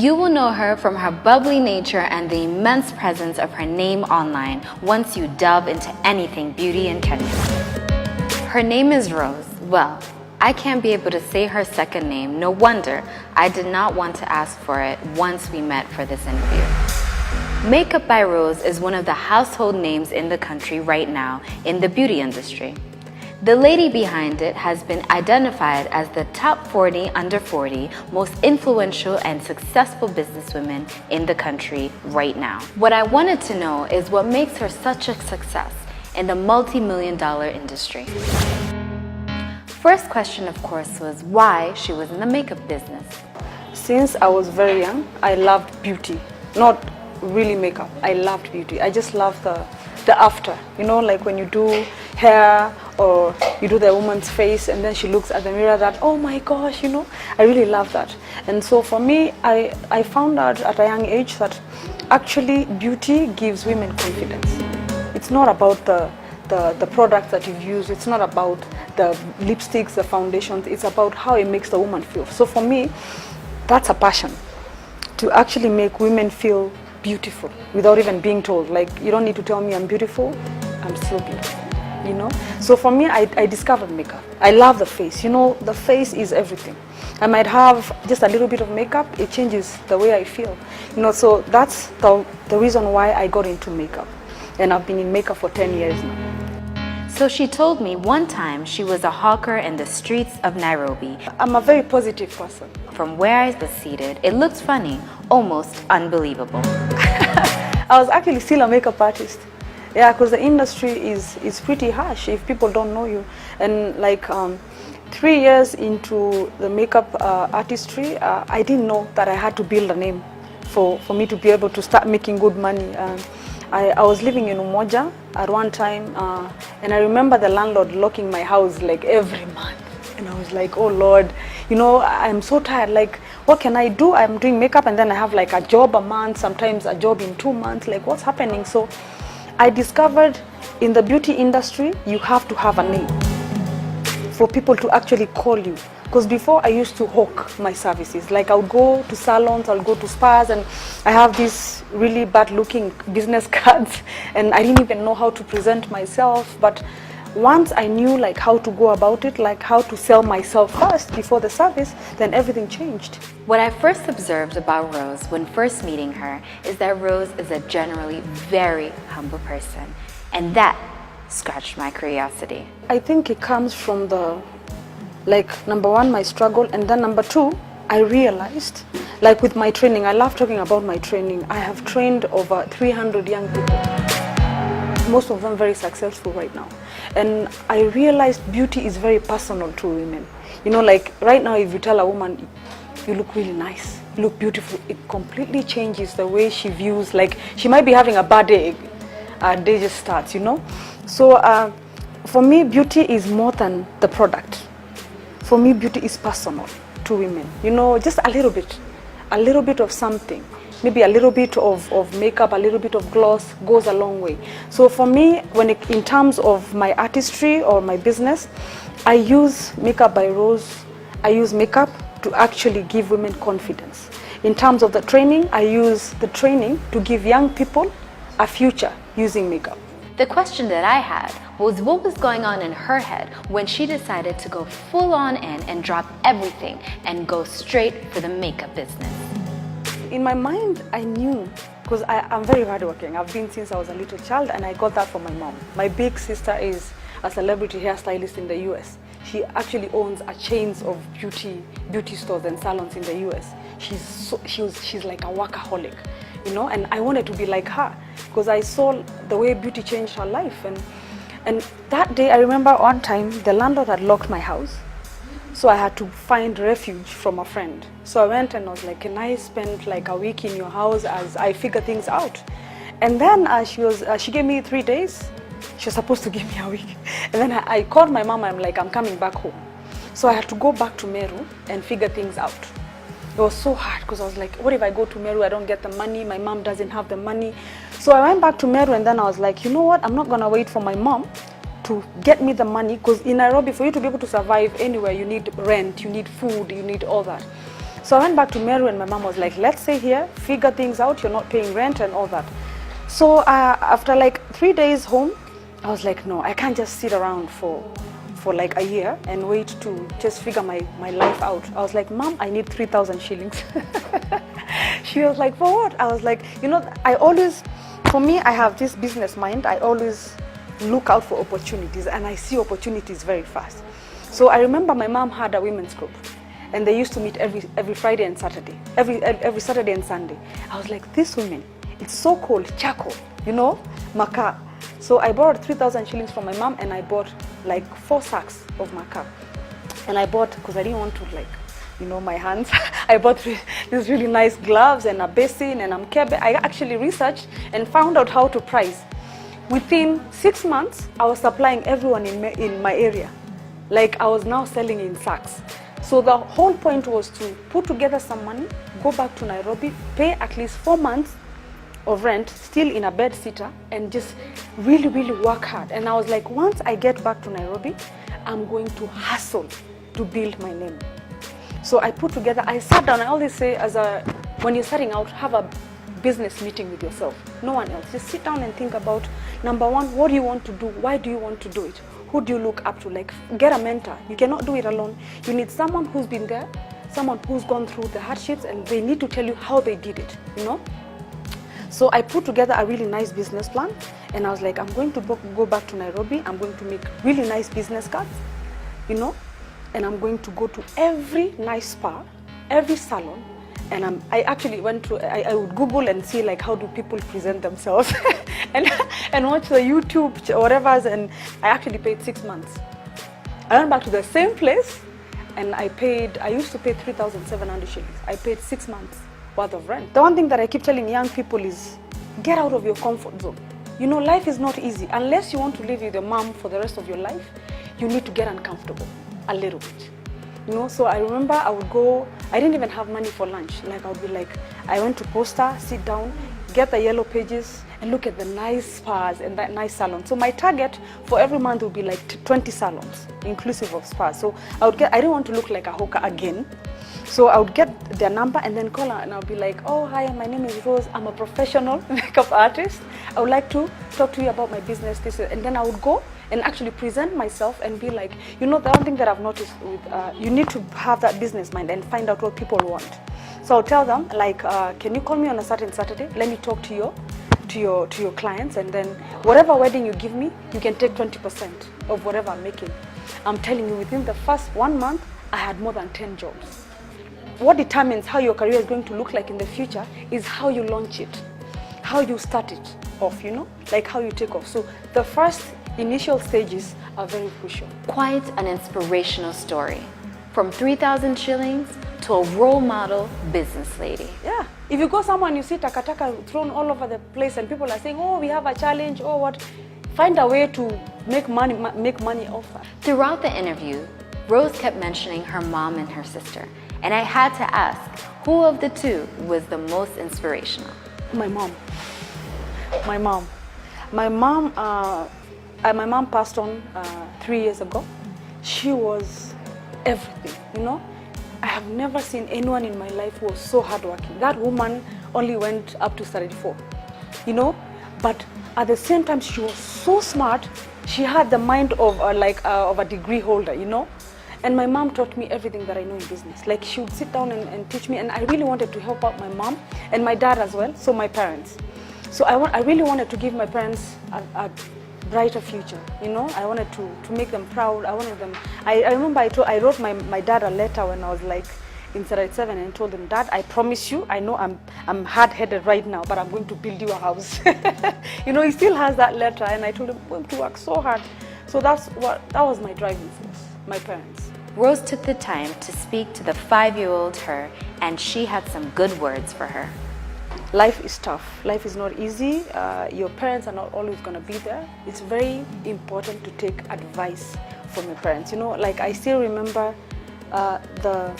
You will know her from her bubbly nature and the immense presence of her name online once you delve into anything beauty in Kenya. Her name is Rose. Well, I can't be able to say her second name. No wonder I did not want to ask for it once we met for this interview. Makeup by Rose is one of the household names in the country right now in the beauty industry. The lady behind it has been identified as the top 40 under 40 most influential and successful businesswomen in the country right now. What I wanted to know is what makes her such a success in the multi-million-dollar industry. First question, of course, was why she was in the makeup business. Since I was very young, I loved beauty. Not really makeup, I loved beauty. I just loved the after, you know, like when you do hair or you do the woman's face and then she looks at the mirror that, oh my gosh, you know, I really love that. And so for me, I found out at a young age that actually beauty gives women confidence. It's not about the products that you've used, it's not about the lipsticks, the foundations, it's about how it makes the woman feel. So for me, that's a passion, to actually make women feel beautiful without even being told. Like, you don't need to tell me I'm beautiful, I'm still beautiful, you know. So for me, I discovered makeup. I love the face, you know, the face is everything. I might have just a little bit of makeup, it changes the way I feel, you know. So that's the reason why I got into makeup, and I've been in makeup for 10 years now. So she told me one time she was a hawker in the streets of Nairobi. I'm a very positive person. From where I was seated, it looked funny, almost unbelievable. I was actually still a makeup artist. Yeah, because the industry is pretty harsh if people don't know you. And like 3 years into the makeup artistry, I didn't know that I had to build a name for me to be able to start making good money. I was living in Umoja at one time, and I remember the landlord locking my house like every month. And I was like, oh Lord, you know, I'm so tired. Like, what can I do? I'm doing makeup and then I have like a job a month, sometimes a job in 2 months. Like, what's happening? So I discovered in the beauty industry, you have to have a name for people to actually call you. Because before I used to hawk my services. Like, I would go to salons, I'll go to spas, and I have these really bad looking business cards and I didn't even know how to present myself. But once I knew like how to go about it, like how to sell myself first before the service, then everything changed. What I first observed about Rose when first meeting her is that Rose is a generally very humble person, and that scratched my curiosity. I think it comes from the, like, number one, my struggle, and then number two, I realized, like with my training, I love talking about my training. I have trained over 300 young people, most of them very successful right now. And I realized beauty is very personal to women. You know, like right now, if you tell a woman, you look really nice, you look beautiful, it completely changes the way she views, like she might be having a bad day, day just starts, you know. So for me, beauty is more than the product. For me, beauty is personal to women. You know, just a little bit of something. Maybe a little bit of makeup, a little bit of gloss goes a long way. So for me, in terms of my artistry or my business, I use Makeup by Rose. I use makeup to actually give women confidence. In terms of the training, I use the training to give young people a future using makeup. The question that I had was what was going on in her head when she decided to go full on in and drop everything and go straight for the makeup business. In my mind, I knew, because I'm very hardworking. I've been since I was a little child, and I got that from my mom. My big sister is a celebrity hairstylist in the US. She actually owns a chains of beauty stores and salons in the US. She's like a workaholic, you know, and I wanted to be like her because I saw the way beauty changed her life. And that day, I remember one time the landlord had locked my house. So I had to find refuge from a friend. So I went and I was like, can I spend like a week in your house as I figure things out? And then she gave me 3 days. She was supposed to give me a week. And then I called my mom, I'm like, I'm coming back home. So I had to go back to Meru and figure things out. It was so hard because I was like, what if I go to Meru, I don't get the money, my mom doesn't have the money. So I went back to Meru and then I was like, you know what, I'm not gonna wait for my mom to get me the money, because in Nairobi, for you to be able to survive anywhere, you need rent, you need food, you need all that. So I went back to Meru and my mom was like, let's stay here, figure things out, you're not paying rent and all that. So after like 3 days home, I was like, no, I can't just sit around for like a year and wait to just figure my life out. I was like, Mom, I need 3,000 shillings. She was like, for what? I was like, you know, for me, I have this business mind. I always look out for opportunities and I see opportunities very fast. So I remember my mom had a women's group and they used to meet every Friday and Saturday, every Saturday and Sunday. I was like, these women, it's so cold, charcoal, you know, maca. So I borrowed 3,000 shillings from my mom and I bought like 4 sacks of maca. And I bought, because I didn't want to like, you know, my hands. I bought these really nice gloves and a basin and mkebe. I actually researched and found out how to price. Within 6 months, I was supplying everyone in my area. Like I was now selling in sacks. So the whole point was to put together some money, go back to Nairobi, pay at least 4 months of rent, still in a bed sitter, and just really, really work hard. And I was like, once I get back to Nairobi, I'm going to hustle to build my name. So I put together, I sat down, I always say, when you're starting out, have a business meeting with yourself, no one else. Just sit down and think about, number one, what do you want to do? Why do you want to do it? Who do you look up to? Like, get a mentor. You cannot do it alone. You need someone who's been there, someone who's gone through the hardships, and they need to tell you how they did it, you know? So I put together a really nice business plan, and I was like, I'm going to go back to Nairobi. I'm going to make really nice business cards, you know, and I'm going to go to every nice spa, every salon, and I actually went to, I would Google and see like how do people present themselves and watch the YouTube or whatever, and I actually paid 6 months. I went back to the same place and I used to pay 3,700 shillings. I paid 6 months worth of rent. The one thing that I keep telling young people is get out of your comfort zone. You know, life is not easy. Unless you want to live with your mom for the rest of your life, you need to get uncomfortable a little bit. You know, so I remember I would go, I didn't even have money for lunch. Like I would be like, I went to Posta, sit down, get the yellow pages and look at the nice spas and that nice salon. So my target for every month would be like 20 salons, inclusive of spas. So I didn't want to look like a hawker again. So I would get their number and then call her and I would be like, oh, hi, my name is Rose. I'm a professional makeup artist. I would like to talk to you about my business. And then I would go and actually present myself and be like, you know, the one thing that I've noticed with, you need to have that business mind and find out what people want. So I'll tell them like, can you call me on a certain Saturday? Let me talk to your clients, and then whatever wedding you give me, you can take 20% of whatever I'm making. I'm telling you, within the first 1 month, I had more than 10 jobs. What determines how your career is going to look like in the future is how you launch it, how you start it off, you know, like how you take off. So the first initial stages are very crucial. Quite an inspirational story. From 3,000 shillings to a role model business lady. Yeah. If you go somewhere and you see takataka thrown all over the place and people are saying, oh, we have a challenge, or what, find a way to make money off that. Throughout the interview, Rose kept mentioning her mom and her sister. And I had to ask, who of the two was the most inspirational? My mom. My mom passed on 3 years ago. She was everything, you know. I have never seen anyone in my life who was so hardworking. That woman only went up to 34, you know. But at the same time, she was so smart. She had the mind of of a degree holder, you know. And my mom taught me everything that I know in business. Like she would sit down and teach me, and I really wanted to help out my mom and my dad as well, so my parents. So I really wanted to give my parents a brighter future, you know. I wanted to make them proud. I remember I wrote my dad a letter when I was like in 37 and told him, Dad, I promise you, I know I'm hard-headed right now, but I'm going to build you a house. You know, he still has that letter, and I told him I'm going to work so hard. So that was my driving force, my parents. Rose took the time to speak to the 5-year-old her, and she had some good words for her. Life is tough. Life is not easy. Your parents are not always going to be there. It's very important to take advice from your parents. You know, like I still remember the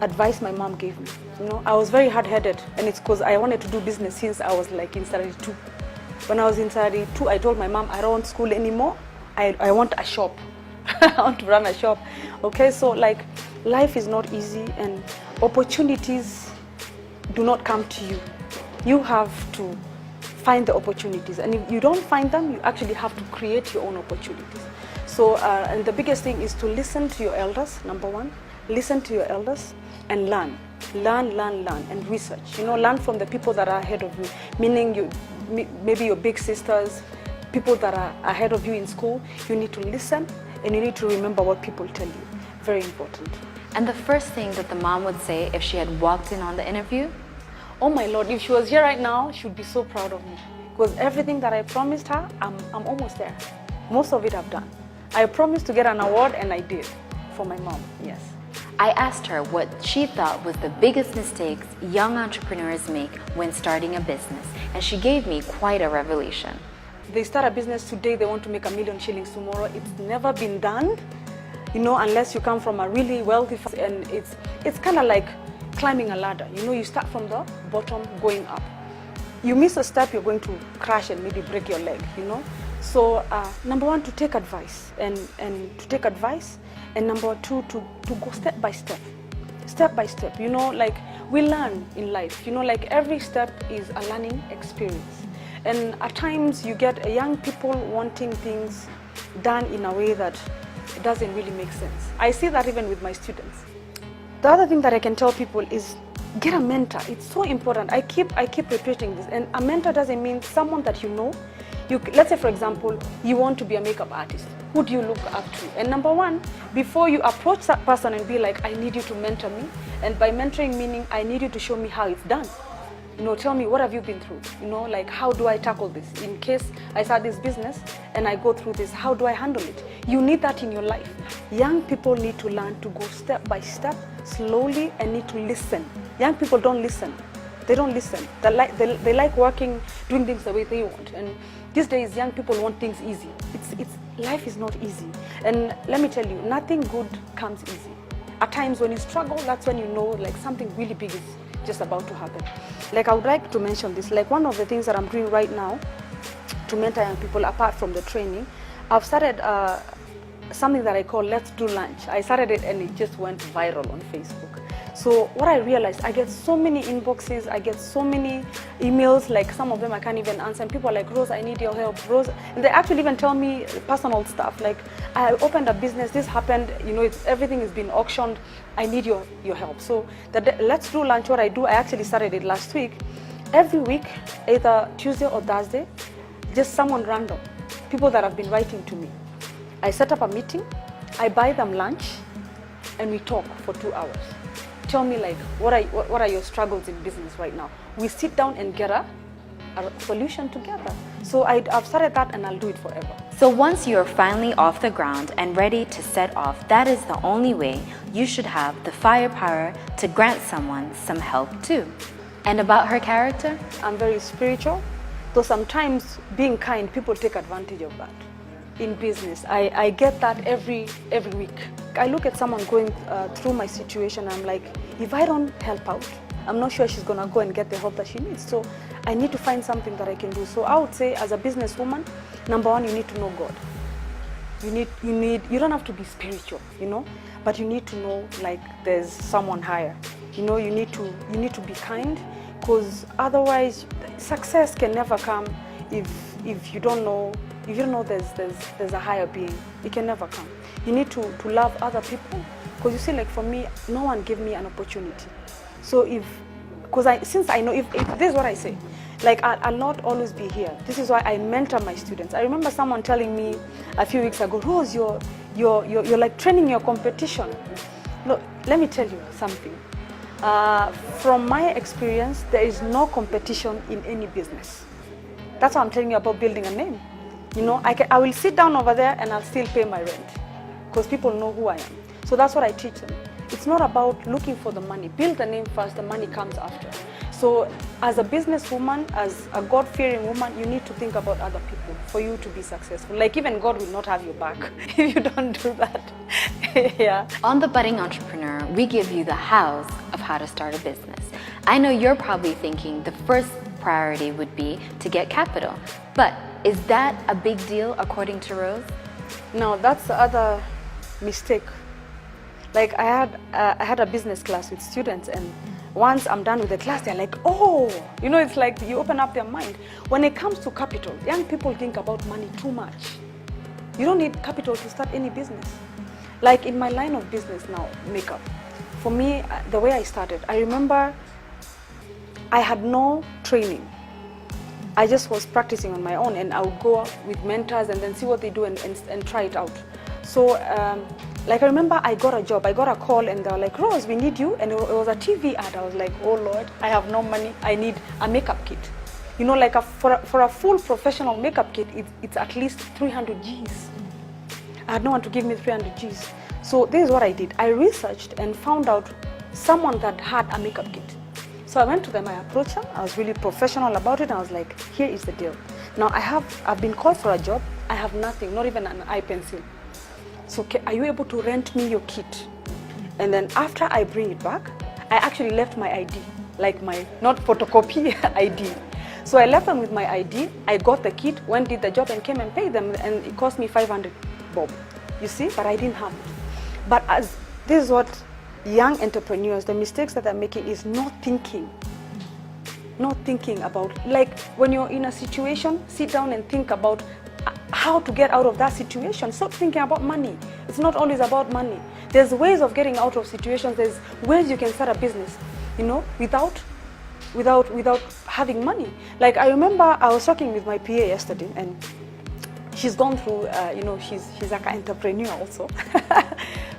advice my mom gave me. You know, I was very hard-headed, and it's because I wanted to do business since I was like in Saturday 2. When I was in Saturday 2, I told my mom, I don't want school anymore. I want a shop. I want to run a shop. Okay, so like life is not easy and opportunities do not come to you. You have to find the opportunities, and if you don't find them, you actually have to create your own opportunities. So, and the biggest thing is to listen to your elders, number one. Listen to your elders and learn. Learn, and research. Learn from the people that are ahead of you, meaning maybe your big sisters, people that are ahead of you in school. You need to listen, and you need to remember what people tell you. Very important. And the first thing that the mom would say if she had walked in on the interview? Oh my Lord, if she was here right now, she would be so proud of me. Because everything that I promised her, I'm almost there. Most of it I've done. I promised to get an award, and I did for my mom, yes. I asked her what she thought was the biggest mistakes young entrepreneurs make when starting a business, and she gave me quite a revelation. They start a business today, they want to make 1 million shillings tomorrow. It's never been done, unless you come from a really wealthy family, and it's kind of like climbing a ladder. You start from the bottom going up. You miss a step, you're going to crash and maybe break your leg, So number one, to take advice and to take advice, and number two, to go step by step. Step by step, like we learn in life, like every step is a learning experience. And at times you get young people wanting things done in a way that doesn't really make sense. I see that even with my students. The other thing that I can tell people is get a mentor. It's so important. I keep repeating this. And a mentor doesn't mean someone that you know. Let's say, for example, you want to be a makeup artist. Who do you look up to? And number one, before you approach that person and be like, I need you to mentor me. And by mentoring, meaning I need you to show me how it's done. Tell me, what have you been through? Like, how do I tackle this? In case I start this business and I go through this, how do I handle it? You need that in your life. Young people need to learn to go step by step, slowly, and need to listen. Young people don't listen. They don't listen. They like working, doing things the way they want. And these days, young people want things easy. Life is not easy. And let me tell you, nothing good comes easy. At times when you struggle, that's when you know like something really big is just about to happen. Like, I would like to mention this, like one of the things that I'm doing right now to mentor young people apart from the training, I've started something that I call Let's Do Lunch. I started it and it just went viral on Facebook. So what I realized, I get so many inboxes, I get so many emails, like some of them I can't even answer, and people are like, Rose, I need your help, Rose. And they actually even tell me personal stuff, like, I opened a business, this happened, everything is being auctioned, I need your help. So Let's Do Lunch, what I do, I actually started it last week. Every week, either Tuesday or Thursday, just someone random, people that have been writing to me. I set up a meeting, I buy them lunch, and we talk for 2 hours. Tell me, like, what are your struggles in business right now? We sit down and get a solution together. So I've started that, and I'll do it forever. So once you're finally off the ground and ready to set off, that is the only way you should have the firepower to grant someone some help too. And about her character? I'm very spiritual, though sometimes being kind, people take advantage of that. In business, I get that every week. I look at someone going through my situation, I'm like, if I don't help out, I'm not sure she's gonna go and get the help that she needs. So I need to find something that I can do. So I would say, as a businesswoman, number one, you need to know God. You don't have to be spiritual, but you need to know like there's someone higher. You need to be kind, because otherwise success can never come if you don't know. If you don't know there's a higher being, it can never come. You need to love other people, because you see, like for me, no one gave me an opportunity. So since I know, if this is what I say, like I'll not always be here. This is why I mentor my students. I remember someone telling me a few weeks ago, Rose, you're like training your competition. Look, let me tell you something. From my experience, there is no competition in any business. That's why I'm telling you about building a name. I will sit down over there and I'll still pay my rent, because people know who I am. So that's what I teach them. It's not about looking for the money. Build the name first, the money comes after. So as a businesswoman, as a God-fearing woman, you need to think about other people for you to be successful. Like, even God will not have your back if you don't do that. Yeah. On The Budding Entrepreneur, we give you the hows of how to start a business. I know you're probably thinking the first priority would be to get capital, but is that a big deal according to Rose? No, that's the other mistake. Like I had a business class with students, and once I'm done with the class, they're like, oh, you know, it's like you open up their mind. When it comes to capital, young people think about money too much. You don't need capital to start any business. Like in my line of business now, makeup, for me, the way I started, I remember I had no training. I just was practicing on my own, and I would go with mentors and then see what they do and try it out. So, like I remember I got a job, I got a call, and they were like, Rose, we need you. And it was a TV ad. I was like, oh Lord, I have no money. I need a makeup kit. You know, like for a full professional makeup kit, it's at least 300 Gs. I had no one to give me 300 Gs. So this is what I did. I researched and found out someone that had a makeup kit. So I went to them, I approached them, I was really professional about it, and I was like, here is the deal. Now I've been called for a job, I have nothing, not even an eye pencil. So are you able to rent me your kit? And then after I bring it back, I actually left my ID, like my, not photocopy ID. So I left them with my ID, I got the kit, went, did the job, and came and paid them, and it cost me 500 bob. You see, but I didn't have it. But as this is what young entrepreneurs, the mistakes that they're making is not thinking about, like when you're in a situation, sit down and think about how to get out of that situation. Stop thinking about money. It's not always about money. There's ways of getting out of situations. There's ways you can start a business, you know, without having money. Like I remember I was talking with my PA yesterday, and she's gone through, you know, she's like an entrepreneur also.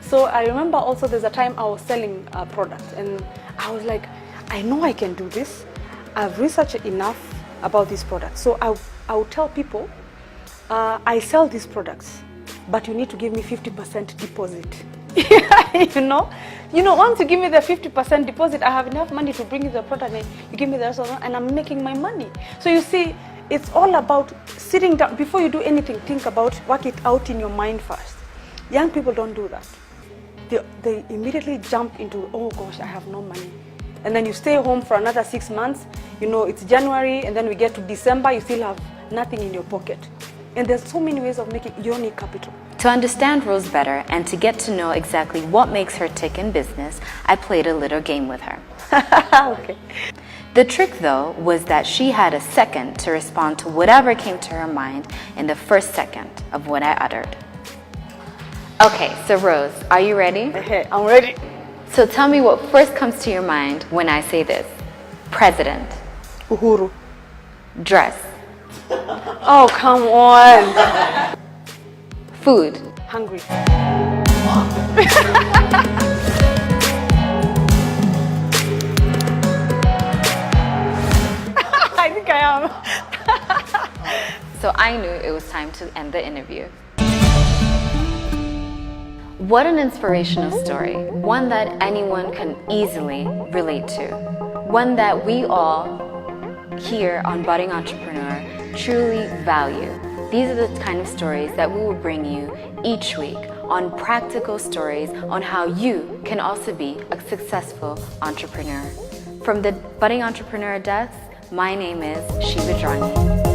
So I remember also there's a time I was selling a product, and I was like, I know I can do this. I've researched enough about this product. So I would tell people, I sell these products, but you need to give me 50% deposit. You know, once you give me the 50% deposit, I have enough money to bring you the product, and you give me the rest of it, and I'm making my money. So you see, it's all about sitting down. Before you do anything, think about, work it out in your mind first. Young people don't do that. They immediately jump into, oh gosh, I have no money. And then you stay home for another 6 months. You know, it's January, and then we get to December, you still have nothing in your pocket. And there's so many ways of making, you don't need capital. To understand Rose better and to get to know exactly what makes her tick in business, I played a little game with her. Okay. The trick, though, was that she had a second to respond to whatever came to her mind in the first second of what I uttered. Okay, so Rose, are you ready? Hey, I'm ready. So tell me what first comes to your mind when I say this. President. Uhuru. Dress. Oh, come on. Food. Hungry. I think I am. So I knew it was time to end the interview. What an inspirational story, one that anyone can easily relate to, one that we all here on Budding Entrepreneur truly value. These are the kind of stories that we will bring you each week on practical stories on how you can also be a successful entrepreneur. From the Budding Entrepreneur desk, my name is Shiva Drani.